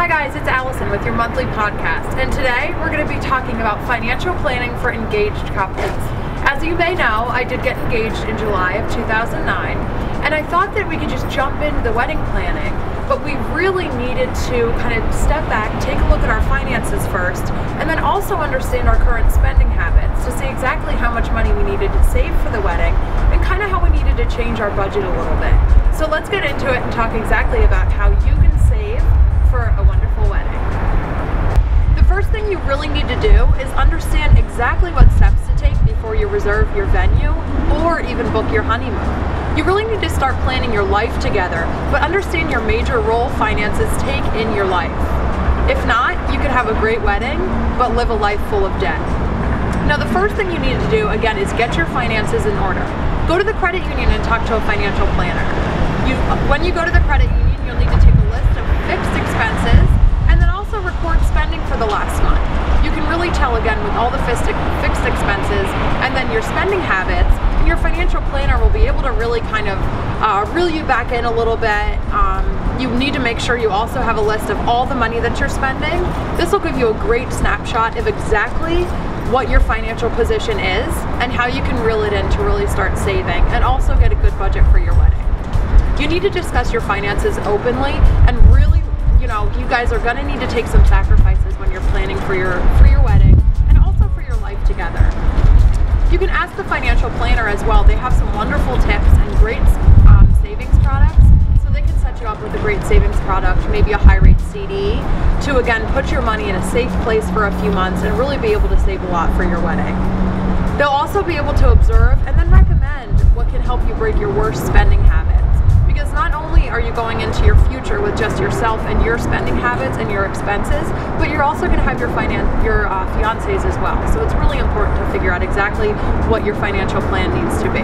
Hi guys, it's Allison with your monthly podcast, and today we're going to be talking about financial planning for engaged couples. As you may know, I did get engaged in July of 2009, and I thought that we could just jump into the wedding planning, but we really needed to kind of step back, take a look at our finances first, and then also understand our current spending habits to see exactly how much money we needed to save for the wedding and kind of how we needed to change our budget a little bit. So let's get into it and talk exactly about how you can save for a wonderful wedding. The first thing you really need to do is understand exactly what steps to take before you reserve your venue or even book your honeymoon. You really need to start planning your life together, but understand your major role finances take in your life. If not, you could have a great wedding, but live a life full of debt. Now, the first thing you need to do, again, is get your finances in order. Go to the credit union and talk to a financial planner. When you go to the credit union, you'll need to take a list of fixed expenses and then also record spending for the last month. You can really tell, again, with all the fixed expenses and then your spending habits, and your financial planner will be able to really kind of reel you back in a little bit. You need to make sure you also have a list of all the money that you're spending. This will give you a great snapshot of exactly what your financial position is and how you can reel it in to really start saving and also get a good budget for your wedding. You need to discuss your finances openly, and really, you guys are going to need to take some sacrifices when you're planning for your wedding and also for your life together. You can ask the financial planner as well. They have some wonderful tips and great savings products, so they can set you up with a great savings product, maybe a high rate CD, to again put your money in a safe place for a few months and really be able to save a lot for your wedding. They'll also be able to observe and then recommend what can help you break your worst spending habits. Because not only are you going into your future with just yourself and your spending habits and your expenses, but you're also going to have your fiancés as well. So it's really important to figure out exactly what your financial plan needs to be.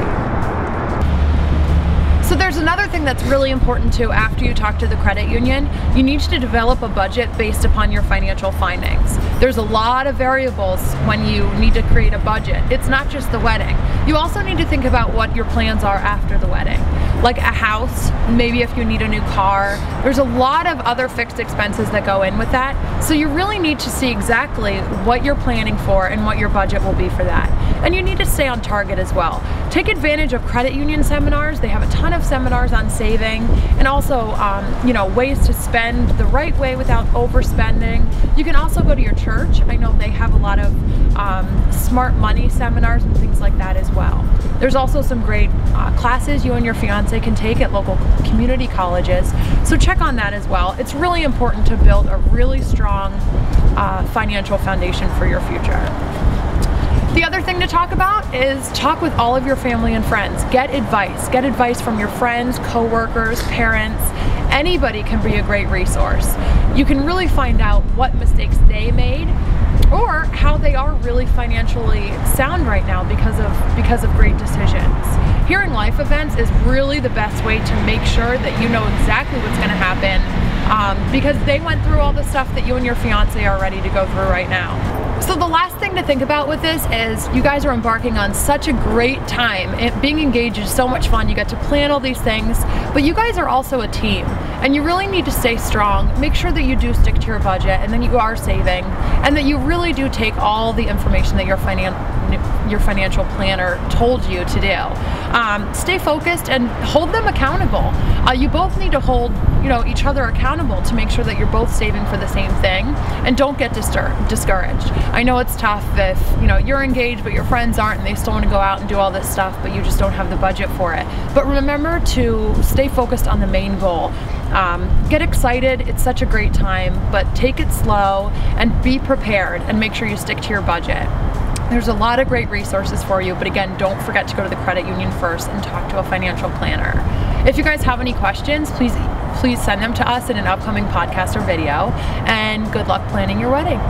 So there's another thing that's really important too after you talk to the credit union. You need to develop a budget based upon your financial findings. There's a lot of variables when you need to create a budget. It's not just the wedding. You also need to think about what your plans are after the wedding. Like a house, maybe if you need a new car. There's a lot of other fixed expenses that go in with that. So you really need to see exactly what you're planning for and what your budget will be for that. And you need to stay on target as well. Take advantage of credit union seminars. They have a ton of seminars on saving and also ways to spend the right way without overspending. You can also go to your church. I know they have a lot of smart money seminars and things like that as well. There's also some great classes you and your fiance can take at local community colleges, so check on that as well. It's really important to build a really strong financial foundation for your future. The other thing to talk about is talk with all of your family and friends. Get advice. Get advice from your friends, co-workers, parents. Anybody can be a great resource. You can really find out what mistakes they made or how they are really financially sound right now because of great decisions. Hearing life events is really the best way to make sure that you know exactly what's going to happen because they went through all the stuff that you and your fiance are ready to go through right now. So the last thing to think about with this is you guys are embarking on such a great time. Being engaged is so much fun. You get to plan all these things, but you guys are also a team and you really need to stay strong. Make sure that you do stick to your budget and then you are saving and that you really do take all the information that your financial planner told you to do. Stay focused and hold them accountable. You both need to hold each other accountable to make sure that you're both saving for the same thing and don't get discouraged. I know it's tough if you're engaged but your friends aren't and they still want to go out and do all this stuff but you just don't have the budget for it. But remember to stay focused on the main goal. Get excited, it's such a great time, but take it slow and be prepared and make sure you stick to your budget. There's a lot of great resources for you, but again, don't forget to go to the credit union first and talk to a financial planner. If you guys have any questions, please send them to us in an upcoming podcast or video, and good luck planning your wedding.